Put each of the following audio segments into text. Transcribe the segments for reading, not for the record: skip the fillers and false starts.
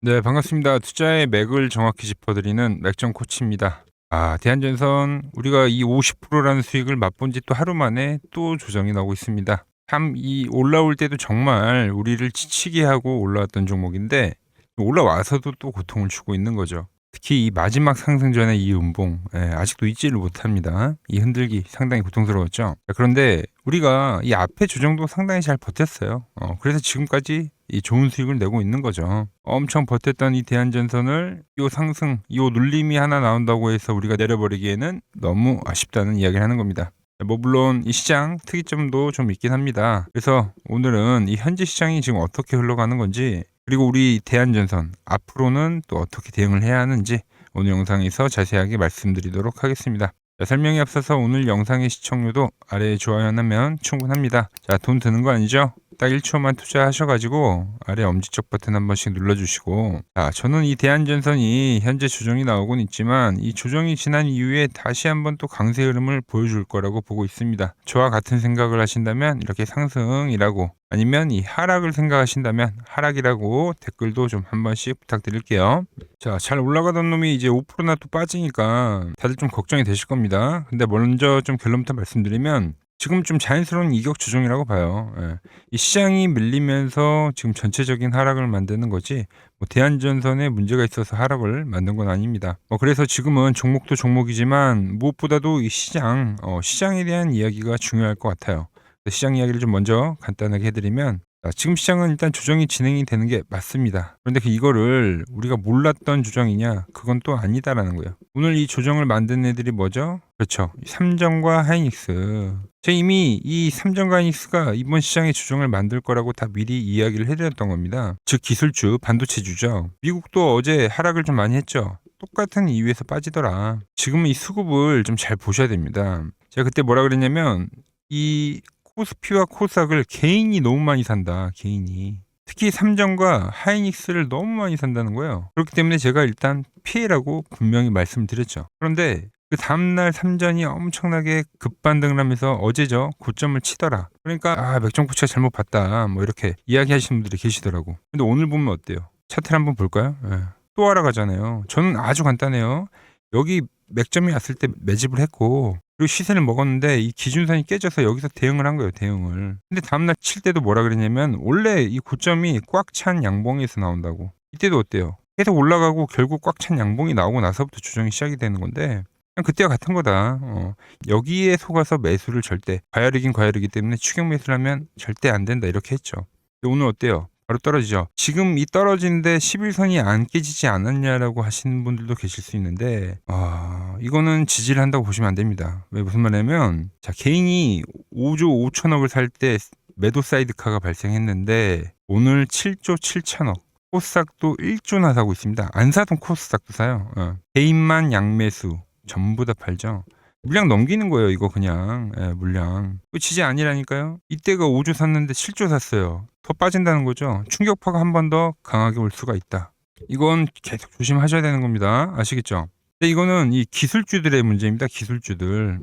네, 반갑습니다. 투자의 맥을 정확히 짚어드리는 맥정 코치입니다. 대한전선 우리가 이 50%라는 수익을 맛본 지 또 하루 만에 또 조정이 나오고 있습니다. 참 이 올라올 때도 정말 우리를 지치게 하고 올라왔던 종목인데 올라와서도 또 고통을 주고 있는 거죠. 특히 이 마지막 상승 전에 이 음봉, 아직도 잊지를 못합니다. 이 흔들기 상당히 고통스러웠죠. 자, 그런데 우리가 이 앞에 조정도 상당히 잘 버텼어요. 그래서 지금까지 이 좋은 수익을 내고 있는 거죠. 엄청 버텼던 이 대한전선을 요 상승, 요 눌림이 하나 나온다고 해서 우리가 내려버리기에는 너무 아쉽다는 이야기를 하는 겁니다. 뭐 물론 이 시장 특이점도 좀 있긴 합니다. 그래서 오늘은 이 현재 시장이 지금 어떻게 흘러가는 건지, 그리고 우리 대한전선 앞으로는 또 어떻게 대응을 해야 하는지 오늘 영상에서 자세하게 말씀드리도록 하겠습니다. 자, 설명에 앞서서 오늘 영상의 시청료도 아래에 좋아요 하나면 충분합니다. 자, 돈 드는 거 아니죠? 딱 1초만 투자하셔가지고 아래 엄지척 버튼 한 번씩 눌러주시고, 자, 저는 이 대한전선이 현재 조정이 나오곤 있지만 이 조정이 지난 이후에 다시 한번 또 강세 흐름을 보여줄 거라고 보고 있습니다. 저와 같은 생각을 하신다면 이렇게 상승이라고, 아니면 이 하락을 생각하신다면 하락이라고 댓글도 좀 한 번씩 부탁드릴게요. 자, 잘 올라가던 놈이 이제 5%나 또 빠지니까 다들 좀 걱정이 되실 겁니다. 근데 먼저 좀 결론부터 말씀드리면 지금 좀 자연스러운 이격 조정이라고 봐요. 이 시장이 밀리면서 지금 전체적인 하락을 만드는 거지, 뭐 대한전선에 문제가 있어서 하락을 만든 건 아닙니다. 그래서 지금은 종목도 종목이지만 무엇보다도 이 시장에 대한 이야기가 중요할 것 같아요. 시장 이야기를 좀 먼저 간단하게 해드리면, 지금 시장은 일단 조정이 진행이 되는 게 맞습니다. 그런데 이거를 우리가 몰랐던 조정이냐? 그건 또 아니다라는 거예요. 오늘 이 조정을 만든 애들이 뭐죠? 그렇죠. 삼정과 하이닉스. 제가 이미 이 삼정과 하이닉스가 이번 시장의 조정을 만들 거라고 다 미리 이야기를 해드렸던 겁니다. 즉 기술주, 반도체주죠. 미국도 어제 하락을 좀 많이 했죠. 똑같은 이유에서 빠지더라. 지금은 이 수급을 좀 잘 보셔야 됩니다. 제가 그때 뭐라 그랬냐면, 이 코스피와 코스닥을 개인이 너무 많이 산다. 개인이. 특히 삼정과 하이닉스를 너무 많이 산다는 거예요. 그렇기 때문에 제가 일단 피해라고 분명히 말씀드렸죠. 그런데 그 다음날 삼전이 엄청나게 급반등을 하면서 어제죠, 고점을 치더라. 그러니까 맥정코치가 잘못 봤다, 뭐 이렇게 이야기하시는 분들이 계시더라고. 근데 오늘 보면 어때요? 차트를 한번 볼까요? 또 하락하잖아요. 저는 아주 간단해요. 여기 맥점이 왔을 때 매집을 했고, 그리고 시세를 먹었는데 이 기준선이 깨져서 여기서 대응을 한 거예요, 대응을. 근데 다음날 칠 때도 뭐라 그랬냐면, 원래 이 고점이 꽉 찬 양봉에서 나온다고. 이때도 어때요? 계속 올라가고 결국 꽉 찬 양봉이 나오고 나서부터 조정이 시작이 되는 건데, 그냥 그때와 같은 거다. 여기에 속아서 매수를 절대, 과열이긴 과열이기 때문에 추격 매수를 하면 절대 안 된다, 이렇게 했죠. 근데 오늘 어때요? 바로 떨어지죠. 지금 이 떨어지는데 11선이 안 깨지지 않았냐라고 하시는 분들도 계실 수 있는데, 이거는 지지를 한다고 보시면 안 됩니다. 왜, 무슨 말이냐면, 자, 개인이 5조 5천억을 살 때 매도 사이드카가 발생했는데 오늘 7조 7천억, 코스닥도 1조나 사고 있습니다. 안 사던 코스닥도 사요. 개인만 양매수 전부 다 팔죠. 물량 넘기는 거예요, 이거 그냥. 물량. 그 지지 아니라니까요. 이때가 5조 샀는데 7조 샀어요. 더 빠진다는 거죠. 충격파가 한 번 더 강하게 올 수가 있다. 이건 계속 조심하셔야 되는 겁니다. 아시겠죠? 근데 이거는 이 기술주들의 문제입니다. 기술주들.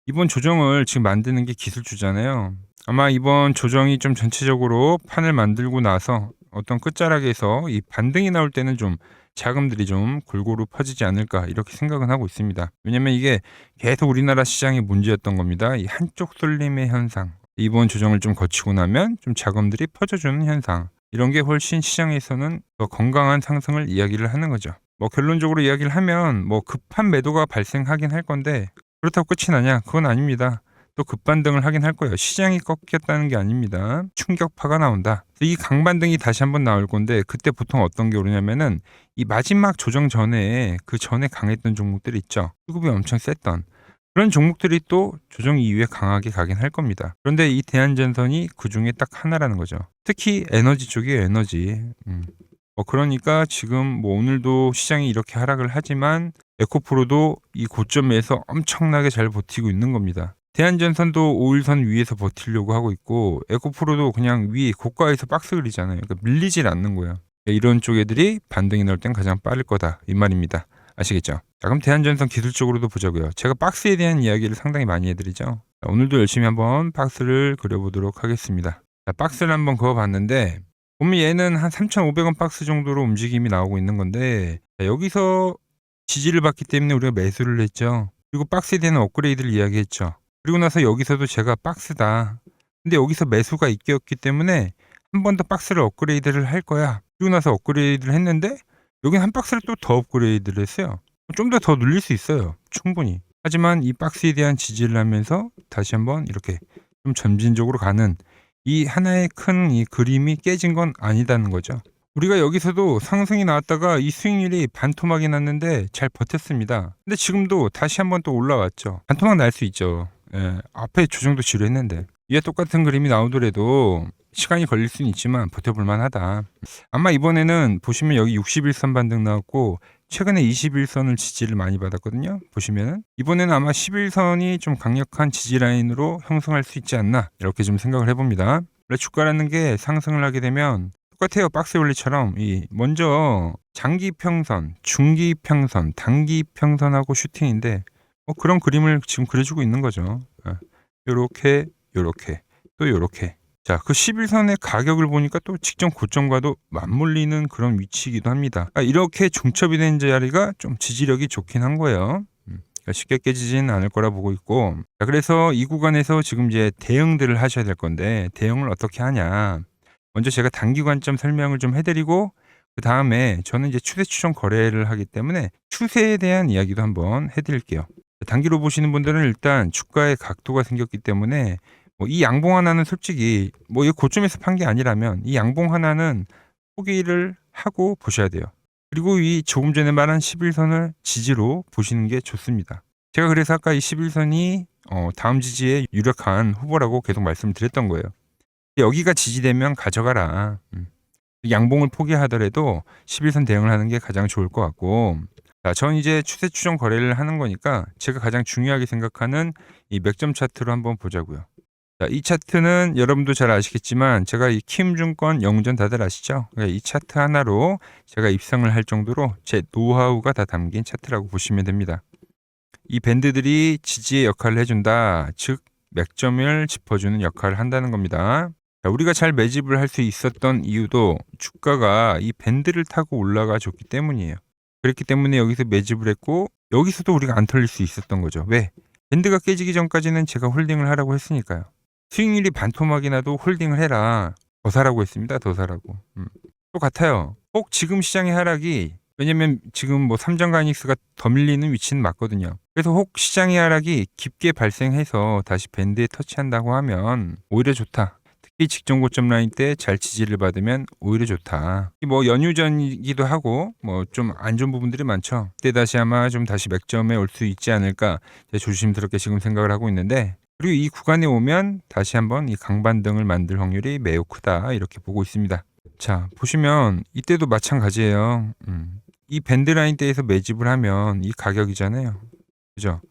이번 조정을 지금 만드는 게 기술주잖아요. 아마 이번 조정이 좀 전체적으로 판을 만들고 나서 어떤 끝자락에서 이 반등이 나올 때는 좀 자금들이 좀 골고루 퍼지지 않을까, 이렇게 생각은 하고 있습니다. 왜냐면 이게 계속 우리나라 시장의 문제였던 겁니다. 이 한쪽 쏠림의 현상. 이번 조정을 좀 거치고 나면 좀 자금들이 퍼져주는 현상. 이런 게 훨씬 시장에서는 더 건강한 상승을 이야기를 하는 거죠. 뭐 결론적으로 이야기를 하면 뭐 급한 매도가 발생하긴 할 건데, 그렇다고 끝이 나냐? 그건 아닙니다. 또 급반등을 하긴 할 거예요. 시장이 꺾였다는 게 아닙니다. 충격파가 나온다. 이 강반등이 다시 한번 나올 건데, 그때 보통 어떤 게 오르냐면은 이 마지막 조정 전에, 그 전에 강했던 종목들 있죠. 수급이 엄청 셌던 그런 종목들이 또 조정 이후에 강하게 가긴 할 겁니다. 그런데 이 대한전선이 그 중에 딱 하나라는 거죠. 특히 에너지 쪽이에요, 에너지. 그러니까 지금 뭐 오늘도 시장이 이렇게 하락을 하지만 에코프로도 이 고점에서 엄청나게 잘 버티고 있는 겁니다. 대한전선도 5일선 위에서 버티려고 하고 있고, 에코프로도 그냥 위 고가에서 박스 그리잖아요. 그러니까 밀리질 않는 거예요. 이런 쪽 애들이 반등이 나올 땐 가장 빠를 거다, 이 말입니다. 아시겠죠? 자, 그럼 대한전선 기술적으로도 보자고요. 제가 박스에 대한 이야기를 상당히 많이 해드리죠. 자, 오늘도 열심히 한번 박스를 그려보도록 하겠습니다. 자, 박스를 한번 그어봤는데 보면 얘는 한 3,500원 박스 정도로 움직임이 나오고 있는 건데, 자, 여기서 지지를 받기 때문에 우리가 매수를 했죠. 그리고 박스에 대한 업그레이드를 이야기했죠. 그리고 나서 여기서도 제가 박스다. 근데 여기서 매수가 있겠기 때문에 한 번 더 박스를 업그레이드를 할 거야. 그리고 나서 업그레이드를 했는데 여긴 한 박스를 또 더 업그레이드를 했어요. 좀 더 눌릴 수 있어요. 충분히. 하지만 이 박스에 대한 지지를 하면서 다시 한번 이렇게 좀 점진적으로 가는 이 하나의 큰 이 그림이 깨진 건 아니다는 거죠. 우리가 여기서도 상승이 나왔다가 이 수익률이 반토막이 났는데 잘 버텼습니다. 근데 지금도 다시 한번 또 올라왔죠. 반토막 날 수 있죠. 예, 앞에 조정도 지루했는데 이에 똑같은 그림이 나오더라도 시간이 걸릴 수는 있지만 버텨볼 만하다. 아마 이번에는 보시면 여기 60일선 반등 나왔고 최근에 21선을 지지를 많이 받았거든요. 보시면은 이번에는 아마 11선이 좀 강력한 지지 라인으로 형성할 수 있지 않나 이렇게 좀 생각을 해봅니다. 원래 주가라는 게 상승을 하게 되면 똑같아요. 박스 원리처럼 이 먼저 장기 평선, 중기 평선, 단기 평선하고 슈팅인데 그런 그림을 지금 그려주고 있는 거죠. 요렇게 요렇게 또 요렇게. 자, 그 11선의 가격을 보니까 또 직전 고점과도 맞물리는 그런 위치이기도 합니다. 이렇게 중첩이 된 자리가 좀 지지력이 좋긴 한 거예요. 그러니까 쉽게 깨지지는 않을 거라 보고 있고. 자, 그래서 이 구간에서 지금 이제 대응들을 하셔야 될 건데 대응을 어떻게 하냐. 먼저 제가 단기 관점 설명을 좀 해드리고 그 다음에 저는 이제 추세 추정 거래를 하기 때문에 추세에 대한 이야기도 한번 해드릴게요. 단기로 보시는 분들은 일단 주가의 각도가 생겼기 때문에 이 양봉 하나는 솔직히 이 고점에서 판 게 아니라면 이 양봉 하나는 포기를 하고 보셔야 돼요. 그리고 이 조금 전에 말한 11선을 지지로 보시는 게 좋습니다. 제가 그래서 아까 이 11선이 다음 지지에 유력한 후보라고 계속 말씀을 드렸던 거예요. 여기가 지지되면 가져가라. 양봉을 포기하더라도 11선 대응을 하는 게 가장 좋을 것 같고, 자, 전 이제 추세 추정 거래를 하는 거니까 제가 가장 중요하게 생각하는 이 맥점 차트로 한번 보자고요. 자, 이 차트는 여러분도 잘 아시겠지만 제가 이 키움증권 영전 다들 아시죠? 이 차트 하나로 제가 입성을 할 정도로 제 노하우가 다 담긴 차트라고 보시면 됩니다. 이 밴드들이 지지의 역할을 해준다. 즉 맥점을 짚어주는 역할을 한다는 겁니다. 자, 우리가 잘 매집을 할 수 있었던 이유도 주가가 이 밴드를 타고 올라가 줬기 때문이에요. 그렇기 때문에 여기서 매집을 했고 여기서도 우리가 안 털릴 수 있었던 거죠. 왜? 밴드가 깨지기 전까지는 제가 홀딩을 하라고 했으니까요. 수익률이 반토막이 나도 홀딩을 해라. 더 사라고 했습니다. 더 사라고. 똑같아요. 꼭 지금 시장의 하락이 왜냐면 지금 삼성가이닉스가 더 밀리는 위치는 맞거든요. 그래서 혹 시장의 하락이 깊게 발생해서 다시 밴드에 터치한다고 하면 오히려 좋다. 특히 직전 고점 라인 때 잘 지지를 받으면 오히려 좋다. 연휴 전이기도 하고 좀 안 좋은 부분들이 많죠. 그때 다시 아마 좀 다시 맥점에 올 수 있지 않을까 조심스럽게 지금 생각을 하고 있는데 그리고 이 구간에 오면 다시 한번 이 강반등을 만들 확률이 매우 크다 이렇게 보고 있습니다. 자, 보시면 이때도 마찬가지예요. 이 밴드 라인 대에서 매집을 하면 이 가격이잖아요. 그죠?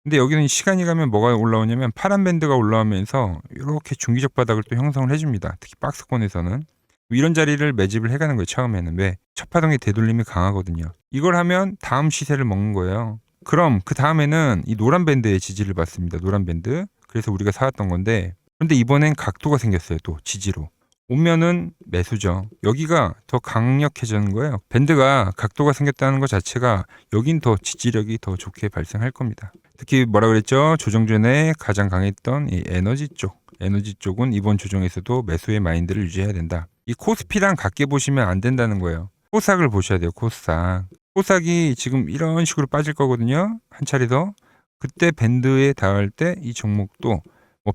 근데 여기는 시간이 가면 뭐가 올라오냐면 파란 밴드가 올라오면서 이렇게 중기적 바닥을 또 형성을 해줍니다. 특히 박스권에서는. 이런 자리를 매집을 해가는 거예요. 처음에는. 왜? 첫 파동의 되돌림이 강하거든요. 이걸 하면 다음 시세를 먹는 거예요. 그럼 그 다음에는 이 노란 밴드의 지지를 받습니다. 노란 밴드. 그래서 우리가 사왔던 건데 그런데 이번엔 각도가 생겼어요. 또 지지로. 오면은 매수죠. 여기가 더 강력해지는 거예요. 밴드가 각도가 생겼다는 것 자체가 여긴 더 지지력이 더 좋게 발생할 겁니다. 특히 뭐라 그랬죠? 조정 전에 가장 강했던 이 에너지 쪽. 에너지 쪽은 이번 조정에서도 매수의 마인드를 유지해야 된다. 이 코스피랑 같게 보시면 안 된다는 거예요. 코스닥을 보셔야 돼요. 코스닥. 코스닥이 지금 이런 식으로 빠질 거거든요. 한 차례 더. 그때 밴드에 닿을 때 이 종목도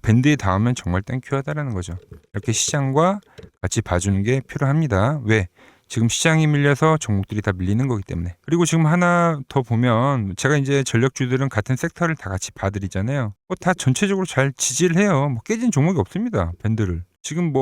밴드에 닿으면 정말 땡큐하다라는 거죠. 이렇게 시장과 같이 봐주는 게 필요합니다. 왜? 지금 시장이 밀려서 종목들이 다 밀리는 거기 때문에. 그리고 지금 하나 더 보면 제가 이제 전력주들은 같은 섹터를 다 같이 봐드리잖아요. 다 전체적으로 잘 지지를 해요. 깨진 종목이 없습니다. 밴드를. 지금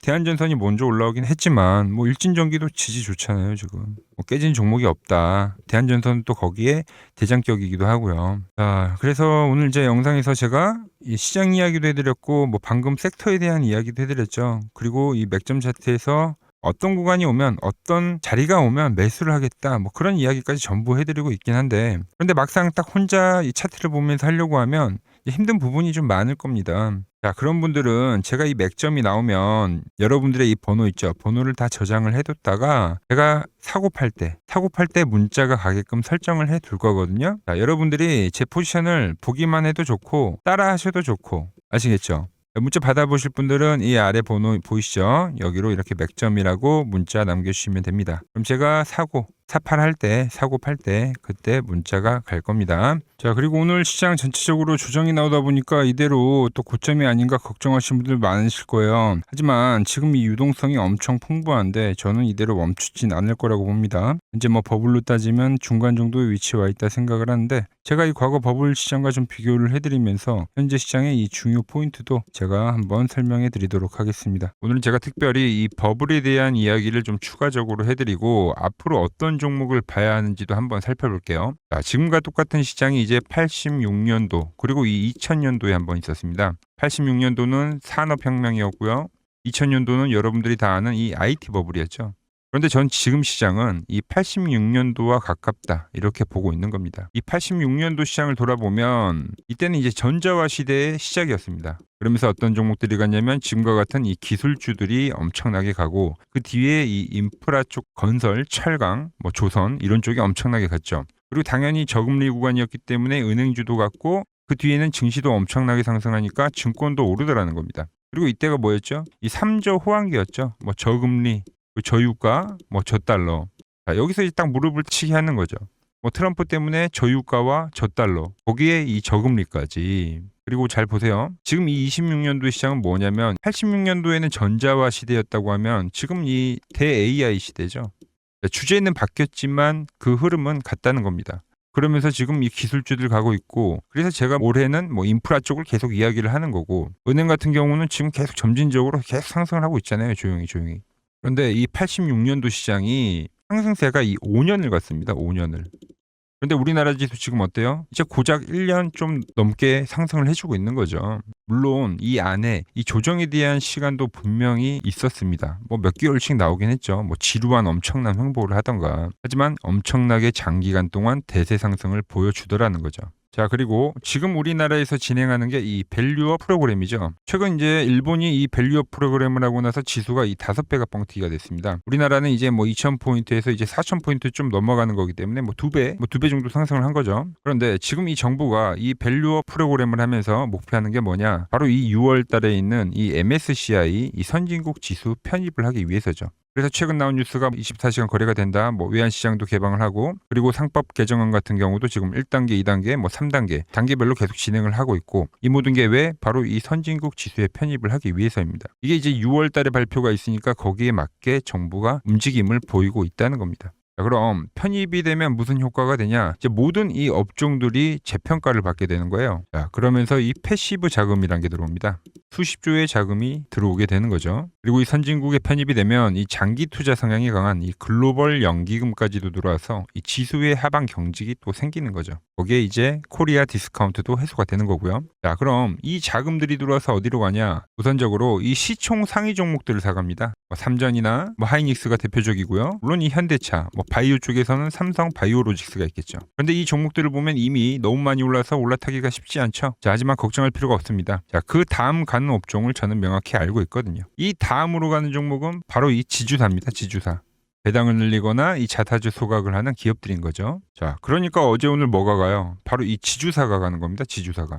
대한전선이 먼저 올라오긴 했지만 일진전기도 지지 좋잖아요. 지금 깨진 종목이 없다. 대한전선은 또 거기에 대장격이기도 하고요. 자, 그래서 오늘 이제 영상에서 제가 이 시장 이야기도 해드렸고 방금 섹터에 대한 이야기도 해드렸죠. 그리고 이 맥점 차트에서 어떤 구간이 오면 어떤 자리가 오면 매수를 하겠다 그런 이야기까지 전부 해드리고 있긴 한데 그런데 막상 딱 혼자 이 차트를 보면서 하려고 하면 힘든 부분이 좀 많을 겁니다. 자, 그런 분들은 제가 이 맥점이 나오면 여러분들의 이 번호 있죠. 번호를 다 저장을 해뒀다가 제가 사고 팔 때 문자가 가게끔 설정을 해둘 거거든요. 자, 여러분들이 제 포지션을 보기만 해도 좋고 따라 하셔도 좋고 아시겠죠? 문자 받아보실 분들은 이 아래 번호 보이시죠? 여기로 이렇게 맥점이라고 문자 남겨주시면 됩니다. 그럼 제가 사고 팔 때 그때 문자가 갈 겁니다. 자, 그리고 오늘 시장 전체적으로 조정이 나오다 보니까 이대로 또 고점이 아닌가 걱정하시는 분들 많으실 거예요. 하지만 지금 이 유동성이 엄청 풍부한데 저는 이대로 멈추진 않을 거라고 봅니다. 이제 뭐 버블로 따지면 중간 정도의 위치에 와 있다 생각을 하는데 제가 이 과거 버블 시장과 좀 비교를 해드리면서 현재 시장의 이 중요 포인트도 제가 한번 설명해 드리도록 하겠습니다. 오늘은 제가 특별히 이 버블에 대한 이야기를 좀 추가적으로 해드리고 앞으로 어떤 종목을 봐야 하는지도 한번 살펴볼게요. 자, 지금과 똑같은 시장이 이제 86년도 그리고 이 2000년도에 한번 있었습니다. 86년도는 산업혁명이었고요. 2000년도는 여러분들이 다 아는 이 IT 버블이었죠. 그런데 전 지금 시장은 이 86년도와 가깝다 이렇게 보고 있는 겁니다. 이 86년도 시장을 돌아보면 이때는 이제 전자화 시대의 시작이었습니다. 그러면서 어떤 종목들이 갔냐면 지금과 같은 이 기술주들이 엄청나게 가고 그 뒤에 이 인프라 쪽 건설, 철강, 뭐 조선 이런 쪽이 엄청나게 갔죠. 그리고 당연히 저금리 구간이었기 때문에 은행주도 갔고 그 뒤에는 증시도 엄청나게 상승하니까 증권도 오르더라는 겁니다. 그리고 이때가 뭐였죠? 이 3조 호황기였죠. 뭐 저금리, 저유가, 뭐 저달러. 자, 여기서 이제 딱 무릎을 치게 하는 거죠. 뭐 트럼프 때문에 저유가와 저달러, 거기에 이 저금리까지. 그리고 잘 보세요. 지금 이 26년도 시장은 뭐냐면 86년도에는 전자화 시대였다고 하면 지금 이 대 AI 시대죠. 주제는 바뀌었지만 그 흐름은 같다는 겁니다. 그러면서 지금 이 기술주들 가고 있고 그래서 제가 올해는 뭐 인프라 쪽을 계속 이야기를 하는 거고 은행 같은 경우는 지금 계속 점진적으로 계속 상승을 하고 있잖아요. 조용히. 그런데 이 86년도 시장이 상승세가 이 5년을 갔습니다. 5년을. 그런데 우리나라 지수 지금 어때요? 이제 고작 1년 좀 넘게 상승을 해주고 있는 거죠. 물론 이 안에 이 조정에 대한 시간도 분명히 있었습니다. 뭐 몇 개월씩 나오긴 했죠. 뭐 지루한 엄청난 횡보를 하던가. 하지만 엄청나게 장기간 동안 대세 상승을 보여주더라는 거죠. 자, 그리고 지금 우리나라에서 진행하는 게 이 밸류업 프로그램이죠. 최근 이제 일본이 이 밸류업 프로그램을 하고 나서 지수가 이 5배가 뻥튀기가 됐습니다. 우리나라는 이제 뭐 2000포인트에서 이제 4000포인트 좀 넘어가는 거기 때문에 뭐 2배 정도 상승을 한 거죠. 그런데 지금 이 정부가 이 밸류업 프로그램을 하면서 목표하는 게 뭐냐? 바로 이 6월 달에 있는 이 MSCI 이 선진국 지수 편입을 하기 위해서죠. 그래서 최근 나온 뉴스가 24시간 거래가 된다. 뭐 외환시장도 개방을 하고 그리고 상법 개정안 같은 경우도 지금 1단계, 2단계, 뭐 3단계 단계별로 계속 진행을 하고 있고 이 모든 게 왜? 바로 이 선진국 지수에 편입을 하기 위해서입니다. 이게 이제 6월 달에 발표가 있으니까 거기에 맞게 정부가 움직임을 보이고 있다는 겁니다. 자, 그럼 편입이 되면 무슨 효과가 되냐? 이제 모든 이 업종들이 재평가를 받게 되는 거예요. 자, 그러면서 이 패시브 자금이란 게 들어옵니다. 수십조의 자금이 들어오게 되는 거죠. 그리고 이 선진국에 편입이 되면 이 장기 투자 성향이 강한 이 글로벌 연기금까지도 들어와서 이 지수의 하방 경직이 또 생기는 거죠. 거기에 이제 코리아 디스카운트도 해소가 되는 거고요. 자, 그럼 이 자금들이 들어와서 어디로 가냐? 우선적으로 이 시총 상위 종목들을 사갑니다. 뭐 삼전이나 뭐 하이닉스가 대표적이고요. 물론 이 현대차, 뭐 바이오 쪽에서는 삼성 바이오로직스가 있겠죠. 그런데 이 종목들을 보면 이미 너무 많이 올라서 올라타기가 쉽지 않죠. 자, 하지만 걱정할 필요가 없습니다. 자, 그 다음 가는 업종을 저는 명확히 알고 있거든요. 이 다음으로 가는 종목은 바로 이 지주사입니다. 지주사. 배당을 늘리거나 이 자사주 소각을 하는 기업들인 거죠. 자, 그러니까 어제 오늘 뭐가 가요? 바로 이 지주사가 가는 겁니다. 지주사가.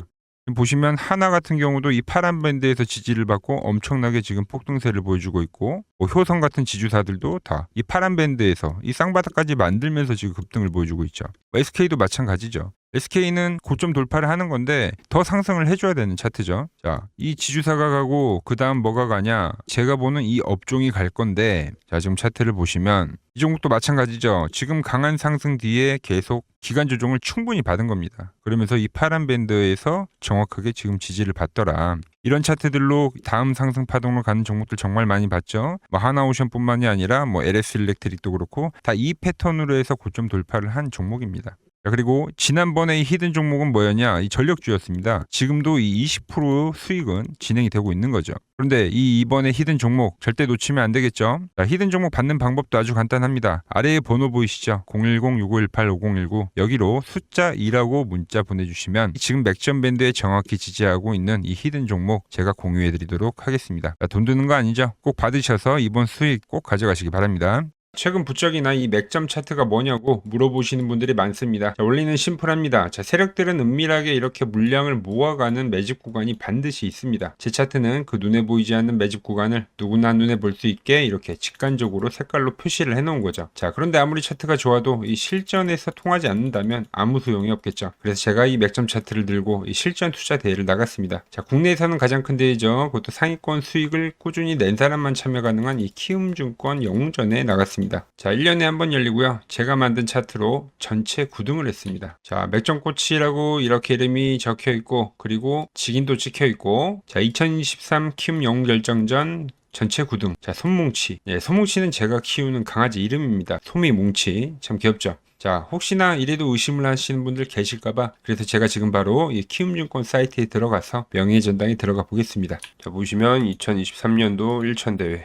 보시면 하나 같은 경우도 이 파란 밴드에서 지지를 받고 엄청나게 지금 폭등세를 보여주고 있고 뭐 효성 같은 지주사들도 다 이 파란 밴드에서 이 쌍바닥까지 만들면서 지금 급등을 보여주고 있죠. SK도 마찬가지죠. SK는 고점 돌파를 하는 건데 더 상승을 해줘야 되는 차트죠. 자, 이 지주사가 가고 그 다음 뭐가 가냐? 제가 보는 이 업종이 갈 건데 자, 지금 차트를 보시면 이 종목도 마찬가지죠. 지금 강한 상승 뒤에 계속 기간 조정을 충분히 받은 겁니다. 그러면서 이 파란 밴드에서 정확하게 지금 지지를 받더라. 이런 차트들로 다음 상승 파동으로 가는 종목들 정말 많이 봤죠. 뭐 하나오션뿐만이 아니라 뭐 LS 일렉트릭도 그렇고 다 이 패턴으로 해서 고점 돌파를 한 종목입니다. 자, 그리고 지난번에 이 히든 종목은 뭐였냐? 이 전력주였습니다. 지금도 이 20% 수익은 진행이 되고 있는 거죠. 그런데 이번에 히든 종목 절대 놓치면 안 되겠죠? 자, 히든 종목 받는 방법도 아주 간단합니다. 아래에 번호 보이시죠? 010-6518-5019 여기로 숫자 2라고 문자 보내주시면 지금 맥점 밴드에 정확히 지지하고 있는 이 히든 종목 제가 공유해드리도록 하겠습니다. 자, 돈 드는 거 아니죠? 꼭 받으셔서 이번 수익 꼭 가져가시기 바랍니다. 최근 부적이나 이 맥점 차트가 뭐냐고 물어보시는 분들이 많습니다. 자, 원리는 심플합니다. 자, 세력들은 은밀하게 이렇게 물량을 모아가는 매집 구간이 반드시 있습니다. 제 차트는 그 눈에 보이지 않는 매집 구간을 누구나 눈에 볼 수 있게 이렇게 직관적으로 색깔로 표시를 해놓은 거죠. 자, 그런데 아무리 차트가 좋아도 이 실전에서 통하지 않는다면 아무 소용이 없겠죠. 그래서 제가 이 맥점 차트를 들고 이 실전 투자 대회를 나갔습니다. 자, 국내에서는 가장 큰 대회죠. 그것도 상위권 수익을 꾸준히 낸 사람만 참여 가능한 이 키움증권 영웅전에 나갔습니다. 자, 1년에 한 번 열리고요. 제가 만든 차트로 전체 9등을 했습니다. 자, 맥점코치라고 이렇게 이름이 적혀 있고, 그리고 직인도 찍혀 있고, 자, 2023 키움 영웅 결정전 전체 9등. 자, 솜뭉치. 예, 솜뭉치는 제가 키우는 강아지 이름입니다. 솜이뭉치. 참 귀엽죠? 자, 혹시나 이래도 의심을 하시는 분들 계실까봐 그래서 제가 지금 바로 이 키움증권 사이트에 들어가서 명예의 전당에 들어가 보겠습니다. 자, 보시면 2023년도 1천대회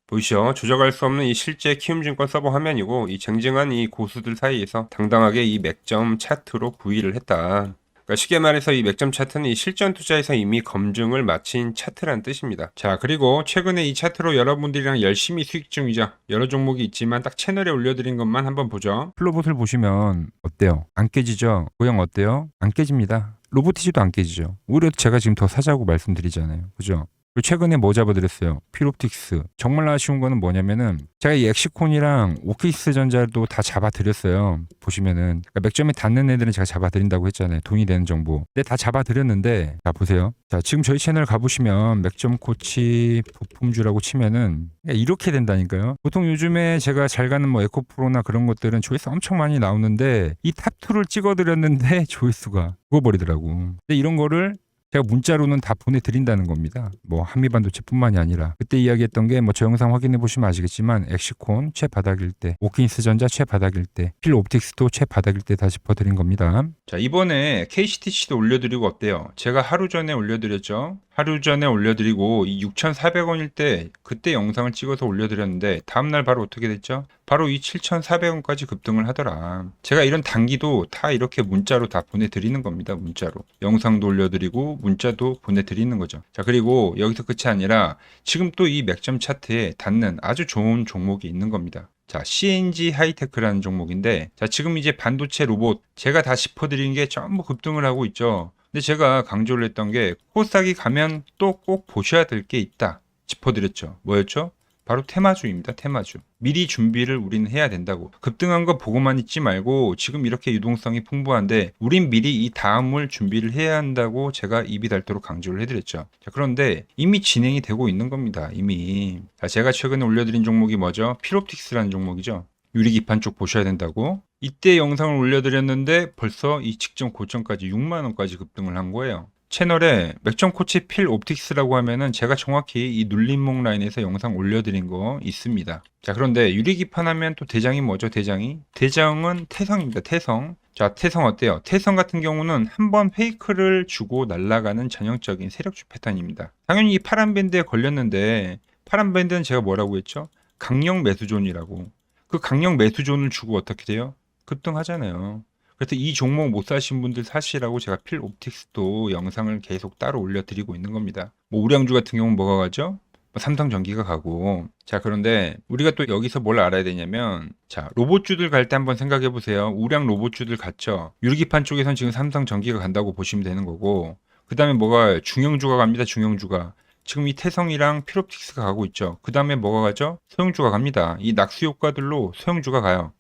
보이시죠? 조작할 수 없는 이 실제 키움증권 서버 화면이고 이 쟁쟁한 이 고수들 사이에서 당당하게 이 맥점 차트로 구의를 했다. 그러니까 쉽게 말해서 이 맥점 차트는 이 실전 투자에서 이미 검증을 마친 차트란 뜻입니다. 자, 그리고 최근에 이 차트로 여러분들이랑 열심히 수익 중이죠. 여러 종목이 있지만 딱 채널에 올려드린 것만 한번 보죠. 플로봇을 보시면 어때요? 안 깨지죠? 고형 어때요? 안 깨집니다. 로보티지도 안 깨지죠. 오히려 제가 지금 더 사자고 말씀드리잖아요. 그죠? 그리고 최근에 뭐 잡아드렸어요? 필옵틱스. 정말 아쉬운 거는 뭐냐면은 제가 이 엑시콘이랑 오키스 전자도 다 잡아드렸어요. 보시면은 그러니까 맥점에 닿는 애들은 제가 잡아드린다고 했잖아요. 돈이 되는 정보. 근데 다 잡아드렸는데 자 보세요. 자 지금 저희 채널 가보시면 맥점 코치 부품주라고 치면은 이렇게 된다니까요. 보통 요즘에 제가 잘 가는 뭐 에코프로나 그런 것들은 조회수 엄청 많이 나오는데 이 탑2를 찍어드렸는데 조회수가 죽어버리더라고. 근데 이런 거를 제가 문자로는 다 보내드린다는 겁니다. 뭐 한미반도체뿐만이 아니라 그때 이야기했던 게 뭐 저 영상 확인해 보시면 아시겠지만 엑시콘 최바닥일 때, 오킨스 전자 최바닥일 때, 필옵틱스도 최바닥일 때 다 짚어드린 겁니다. 자 이번에 KCTC도 올려드리고 어때요? 제가 하루 전에 올려드렸죠. 하루 전에 올려드리고 이 6,400원일 때 그때 영상을 찍어서 올려드렸는데 다음날 바로 어떻게 됐죠? 바로 이 7,400원까지 급등을 하더라. 제가 이런 단기도 다 이렇게 문자로 다 보내드리는 겁니다. 문자로. 영상도 올려드리고 문자도 보내드리는 거죠. 자 그리고 여기서 끝이 아니라 지금 또 이 맥점 차트에 닿는 아주 좋은 종목이 있는 겁니다. 자, CNG 하이테크라는 종목인데, 자, 지금 이제 반도체 로봇, 제가 다 짚어드린 게 전부 급등을 하고 있죠. 근데 제가 강조를 했던 게, 코스닥이 가면 또 꼭 보셔야 될 게 있다. 짚어드렸죠. 뭐였죠? 바로 테마주입니다. 테마주. 미리 준비를 우리는 해야 된다고. 급등한 거 보고만 있지 말고 지금 이렇게 유동성이 풍부한데 우린 미리 이 다음을 준비를 해야 한다고 제가 입이 닳도록 강조를 해드렸죠. 자, 그런데 이미 진행이 되고 있는 겁니다. 이미. 자, 제가 최근에 올려드린 종목이 뭐죠? 필옵틱스라는 종목이죠. 유리기판 쪽 보셔야 된다고. 이때 영상을 올려드렸는데 벌써 이 직전 고점까지 6만원까지 급등을 한 거예요. 채널에 맥점 코치 필 옵틱스라고 하면은 제가 정확히 이 눌림목 라인에서 영상 올려드린 거 있습니다. 자, 그런데 유리기판 하면 또 대장이 뭐죠? 대장이? 대장은 태성입니다. 태성. 자, 태성 어때요? 태성 같은 경우는 한번 페이크를 주고 날아가는 전형적인 세력주 패턴입니다. 당연히 이 파란 밴드에 걸렸는데 파란 밴드는 제가 뭐라고 했죠? 강력 매수존이라고. 그 강력 매수존을 주고 어떻게 돼요? 급등하잖아요. 그래서 이 종목 못 사신 분들 사시라고 제가 필 옵틱스도 영상을 계속 따로 올려드리고 있는 겁니다. 뭐 우량주 같은 경우는 뭐가 가죠? 뭐 삼성전기가 가고. 자, 그런데 우리가 또 여기서 뭘 알아야 되냐면, 자, 로봇주들 갈 때 한번 생각해 보세요. 우량 로봇주들 갔죠. 유리기판 쪽에선 지금 삼성전기가 간다고 보시면 되는 거고, 그 다음에 뭐가 중형주가 갑니다. 중형주가. 지금 이 태성이랑 필옵틱스가 가고 있죠. 그 다음에 뭐가 가죠? 소형주가 갑니다. 이 낙수 효과들로 소형주가 가요.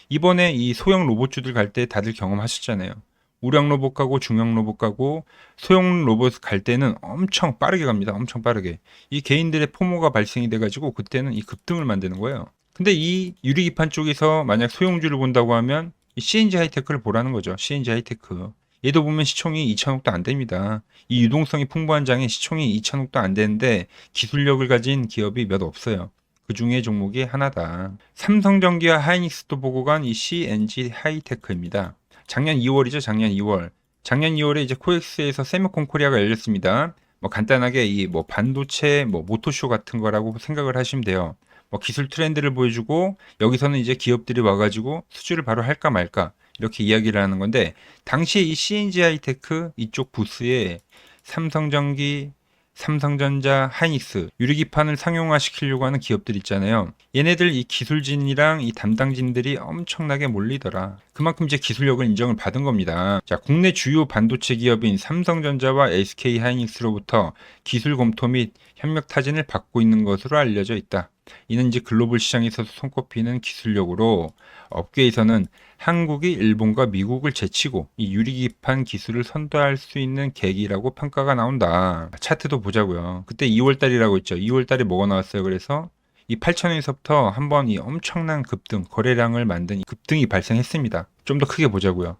이번에 이 소형 로봇주들 갈 때 다들 경험하셨잖아요. 우량 로봇 가고 중형 로봇 가고 소형 로봇 갈 때는 엄청 빠르게 갑니다. 엄청 빠르게. 이 개인들의 포모가 발생이 돼가지고 그때는 이 급등을 만드는 거예요. 근데 이 유리기판 쪽에서 만약 소형주를 본다고 하면 이 CNG 하이테크를 보라는 거죠. CNG 하이테크. 얘도 보면 시총이 2천억도 안 됩니다. 이 유동성이 풍부한 장에 시총이 2천억도 안 되는데 기술력을 가진 기업이 몇 없어요. 그 중에 종목이 하나다. 삼성전기와 하이닉스도 보고 간 이 CNG 하이테크입니다. 작년 2월이죠. 작년 2월. 작년 2월에 이제 코엑스에서 세미콘 코리아가 열렸습니다. 뭐 간단하게 이 뭐 반도체 뭐 모토쇼 같은 거라고 생각을 하시면 돼요. 뭐 기술 트렌드를 보여주고 여기서는 이제 기업들이 와가지고 수주를 바로 할까 말까 이렇게 이야기를 하는 건데, 당시에 이 CNG 하이테크 이쪽 부스에 삼성전기, 삼성전자, 하이닉스 유리기판을 상용화시키려고 하는 기업들 있잖아요. 얘네들 이 기술진이랑 이 담당진들이 엄청나게 몰리더라. 그만큼 이제 기술력을 인정을 받은 겁니다. 자, 국내 주요 반도체 기업인 삼성전자와 SK 하이닉스로부터 기술 검토 및 협력 타진을 받고 있는 것으로 알려져 있다. 이는 이제 글로벌 시장에서 손꼽히는 기술력으로 업계에서는 한국이 일본과 미국을 제치고 이 유리기판 기술을 선도할 수 있는 계기라고 평가가 나온다. 차트도 보자고요. 그때 2월 달이라고 했죠. 2월 달에 뭐가 나왔어요? 그래서 이 8천원에서부터 한번 이 엄청난 급등, 거래량을 만든 이 급등이 발생했습니다. 좀 더 크게 보자고요.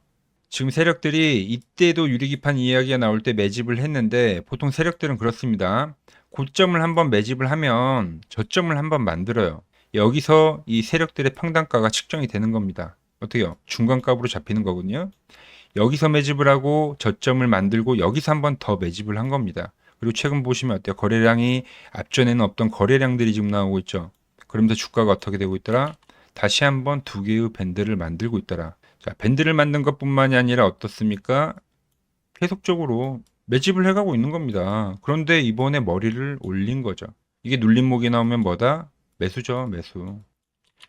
지금 세력들이 이때도 유리기판 이야기가 나올 때 매집을 했는데, 보통 세력들은 그렇습니다. 고점을 한번 매집을 하면 저점을 한번 만들어요. 여기서 이 세력들의 평단가가 측정이 되는 겁니다. 어떻게요? 중간값으로 잡히는 거거든요. 여기서 매집을 하고 저점을 만들고 여기서 한번 더 매집을 한 겁니다. 그리고 최근 보시면 어때요? 거래량이 앞전에는 없던 거래량들이 지금 나오고 있죠. 그러면서 주가가 어떻게 되고 있더라? 다시 한번 두 개의 밴드를 만들고 있더라. 자, 밴드를 만든 것뿐만이 아니라 어떻습니까? 계속적으로 매집을 해가고 있는 겁니다. 그런데 이번에 머리를 올린 거죠. 이게 눌림목이 나오면 뭐다? 매수죠, 매수.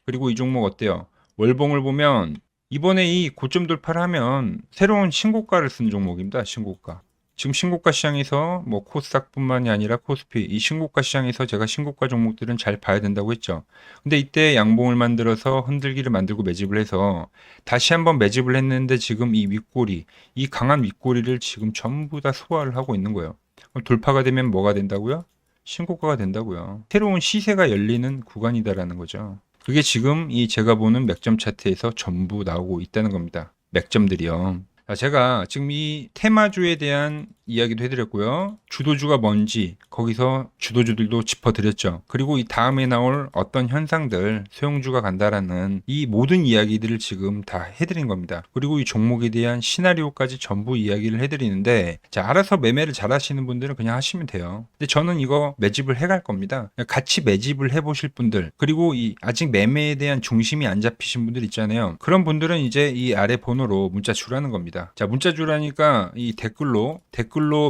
그리고 이 종목 어때요? 월봉을 보면 이번에 이 고점 돌파를 하면 새로운 신고가를 쓴 종목입니다. 신고가. 지금 신고가 시장에서 뭐 코스닥뿐만이 아니라 코스피, 이 신고가 시장에서 제가 신고가 종목들은 잘 봐야 된다고 했죠. 근데 이때 양봉을 만들어서 흔들기를 만들고 매집을 해서 다시 한번 매집을 했는데, 지금 이 윗꼬리, 이 강한 윗꼬리를 지금 전부 다 소화를 하고 있는 거예요. 그럼 돌파가 되면 뭐가 된다고요? 신고가가 된다고요. 새로운 시세가 열리는 구간이다라는 거죠. 그게 지금 이 제가 보는 맥점 차트에서 전부 나오고 있다는 겁니다. 맥점들이요. 자, 제가 지금 이 테마주에 대한 이야기도 해드렸고요. 주도주가 뭔지 거기서 주도주들도 짚어드렸죠. 그리고 이 다음에 나올 어떤 현상들, 소형주가 간다라는 이 모든 이야기들을 지금 다 해드린 겁니다. 그리고 이 종목에 대한 시나리오까지 전부 이야기를 해드리는데, 자, 알아서 매매를 잘 하시는 분들은 그냥 하시면 돼요. 근데 저는 이거 매집을 해갈 겁니다. 같이 매집을 해보실 분들, 그리고 이 아직 매매에 대한 중심이 안 잡히신 분들 있잖아요. 그런 분들은 이제 이 아래 번호로 문자 주라는 겁니다. 자, 문자 주라니까 이 댓글로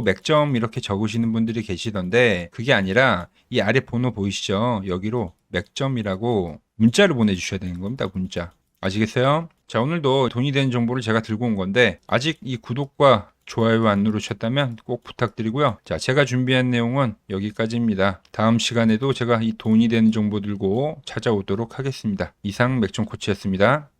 맥점 이렇게 적으시는 분들이 계시던데, 그게 아니라 이 아래 번호 보이시죠? 여기로 맥점이라고 문자를 보내주셔야 되는 겁니다. 문자. 아시겠어요? 자, 오늘도 돈이 되는 정보를 제가 들고 온 건데, 아직 이 구독과 좋아요 안 누르셨다면 꼭 부탁드리고요. 자, 제가 준비한 내용은 여기까지입니다. 다음 시간에도 제가 이 돈이 되는 정보 들고 찾아오도록 하겠습니다. 이상 맥점 코치였습니다.